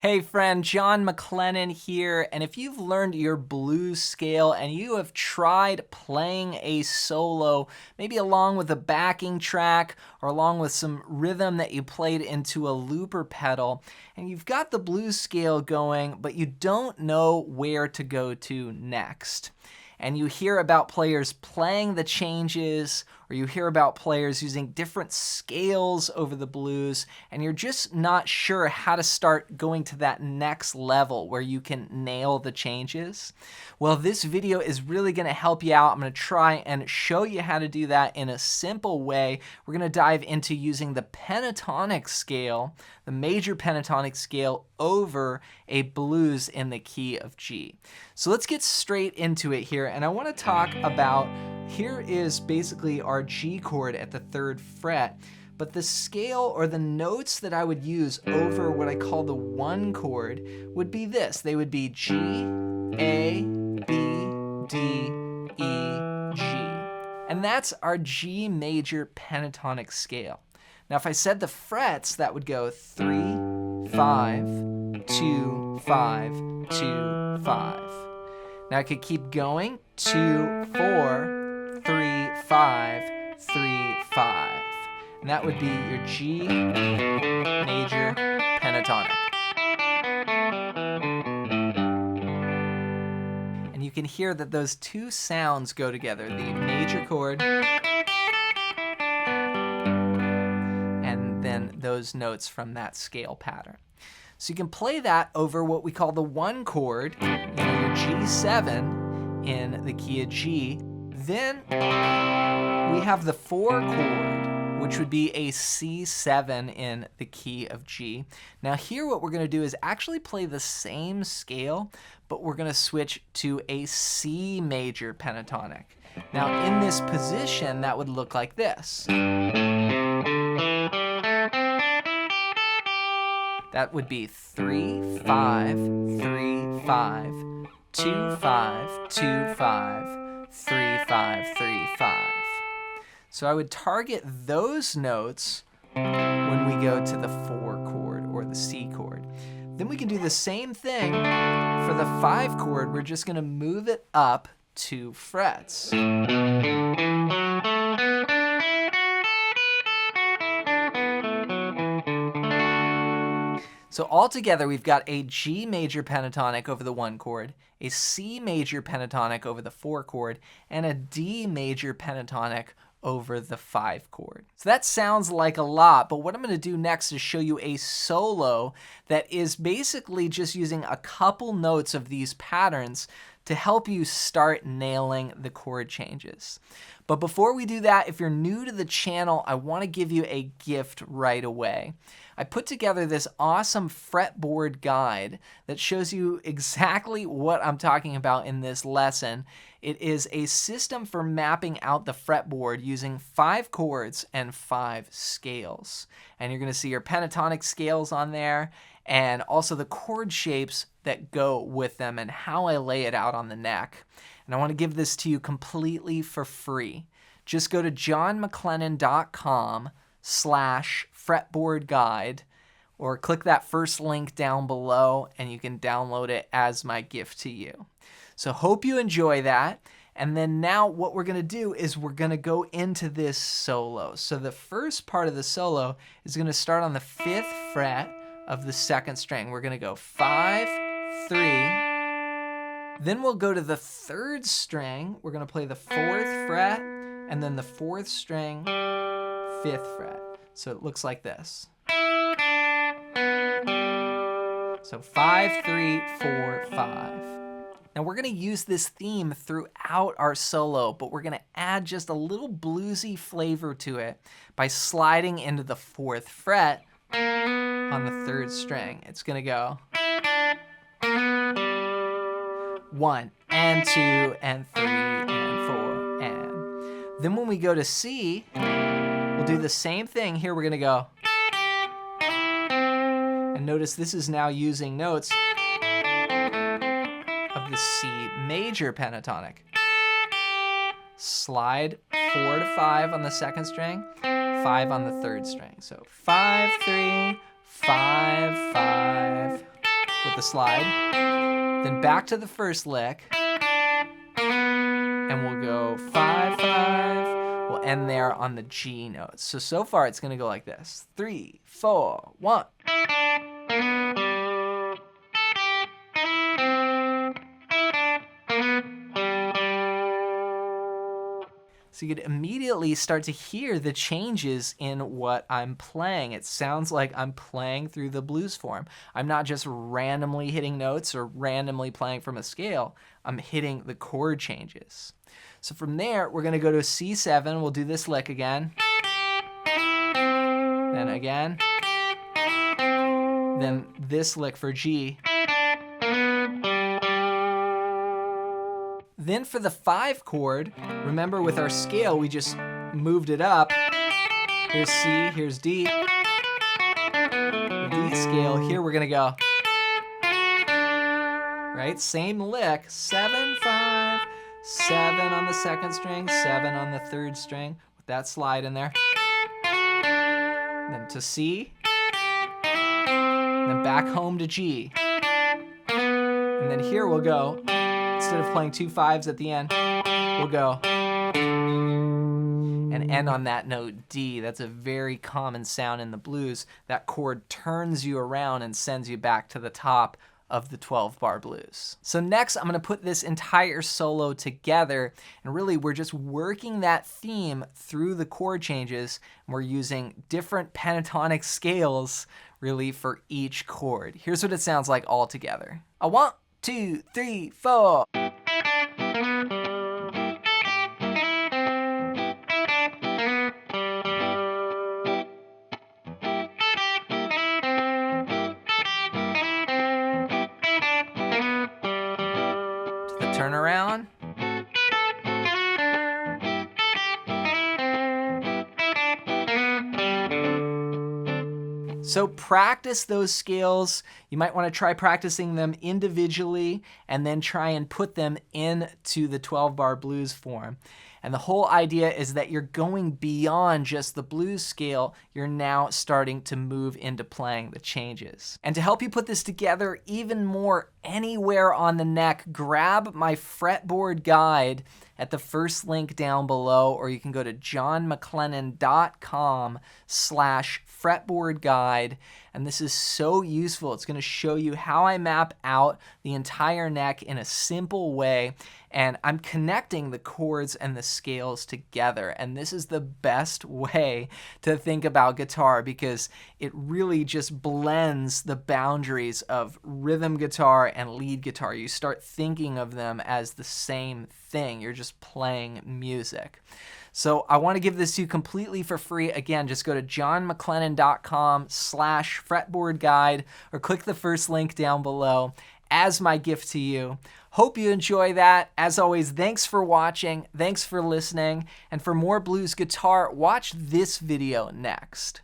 Hey friend, John McLennan here, and if you've learned your blues scale and you have tried playing a solo, maybe along with a backing track or along with some rhythm that you played into a looper pedal, and you've got the blues scale going, but you don't know where to go to next. And you hear about players playing the changes, or you hear about players using different scales over the blues, and you're just not sure how to start going to that next level where you can nail the changes. Well, this video is really going to help you out. I'm going to try and show you how to do that in a simple way. We're going to dive into using the pentatonic scale, the major pentatonic scale, over a blues in the key of G. So let's get straight into it here, and I want to talk about, here is basically our G chord at the 3rd fret, but the scale or the notes that I would use over what I call the 1 chord would be this. They would be G, A, B, D, E, G. And that's our G major pentatonic scale. Now if I said the frets, that would go 3, 5, 2, 5, 2, 5. Now I could keep going, 2, 4, 3, 5, 3, 5. And that would be your G major pentatonic. And you can hear that those two sounds go together, the major chord and then those notes from that scale pattern. So you can play that over what we call the 1 chord, your G7 in the key of G. Then we have the 4 chord, which would be a C7 in the key of G. Now here what we're going to do is actually play the same scale, but we're going to switch to a C major pentatonic. Now in this position, that would look like this. That would be 3, 5, 3, 5, 2, 5, 2, 5, 3, 5, 3, 5. So I would target those notes when we go to the 4 chord or the C chord. Then we can do the same thing for the 5 chord. We're just going to move it up 2 frets. So altogether, we've got a G major pentatonic over the 1 chord, a C major pentatonic over the 4 chord, and a D major pentatonic over the 5 chord. So that sounds like a lot, but what I'm going to do next is show you a solo that is basically just using a couple notes of these patterns to help you start nailing the chord changes. But before we do that, if you're new to the channel, I want to give you a gift right away. I put together this awesome fretboard guide that shows you exactly what I'm talking about in this lesson. It is a system for mapping out the fretboard using 5 chords and 5 scales. And you're going to see your pentatonic scales on there and also the chord shapes that go with them and how I lay it out on the neck. And I want to give this to you completely for free. Just go to johnmclennan.com/fretboard guide or click that first link down below and you can download it as my gift to you. So hope you enjoy that. And then now what we're going to do is we're going to go into this solo. So the first part of the solo is going to start on the 5th fret of the 2nd string. We're going to go 5, 3. Then we'll go to the 3rd string. We're going to play the 4th fret and then the 4th string, 5th fret. So it looks like this. So 5, 3, 4, 5. Now we're going to use this theme throughout our solo, but we're going to add just a little bluesy flavor to it by sliding into the 4th fret on the 3rd string. It's going to go 1 and 2 and 3 and 4 and. Then when we go to C, we'll do the same thing. Here we're going to go. And notice this is now using notes of the C major pentatonic. Slide 4 to 5 on the 2nd string, 5 on the 3rd string. So 5, 3, 5, 5. with the slide. Then back to the first lick. And we'll go 5, 5. We'll end there on the G note. So far it's gonna go like this. 3, 4, 1. So you could immediately start to hear the changes in what I'm playing. It sounds like I'm playing through the blues form. I'm not just randomly hitting notes or randomly playing from a scale. I'm hitting the chord changes. So from there, we're gonna go to C7. We'll do this lick again. Then again. Then this lick for G. Then for the 5 chord, remember with our scale, we just moved it up. Here's C, here's D. The D scale, here we're gonna go. Right, same lick, 7, 5, 7 on the second string, 7 on the third string, with that slide in there. Then to C, then back home to G. And then here we'll go. Instead of playing 2 5s at the end, we'll go and end on that note D. That's a very common sound in the blues. That chord turns you around and sends you back to the top of the 12-bar blues. So next, I'm gonna put this entire solo together, and really we're just working that theme through the chord changes, and we're using different pentatonic scales really for each chord. Here's what it sounds like all together. 1, 2, 3, 4. To the turnaround. So practice those scales. You might want to try practicing them individually and then try and put them into the 12-bar blues form. And the whole idea is that you're going beyond just the blues scale. You're now starting to move into playing the changes. And to help you put this together even more anywhere on the neck, grab my fretboard guide at the first link down below, or you can go to johnmclennan.com/fretboard guide. And this is so useful. It's going to show you how I map out the entire neck in a simple way. And I'm connecting the chords and the scales together. And this is the best way to think about guitar, because it really just blends the boundaries of rhythm guitar and lead guitar. You start thinking of them as the same thing. You're just playing music. So I want to give this to you completely for free. Again, just go to johnmclennan.com/fretboard guide or click the first link down below as my gift to you. Hope you enjoy that. As always, thanks for watching. Thanks for listening. And for more blues guitar, watch this video next.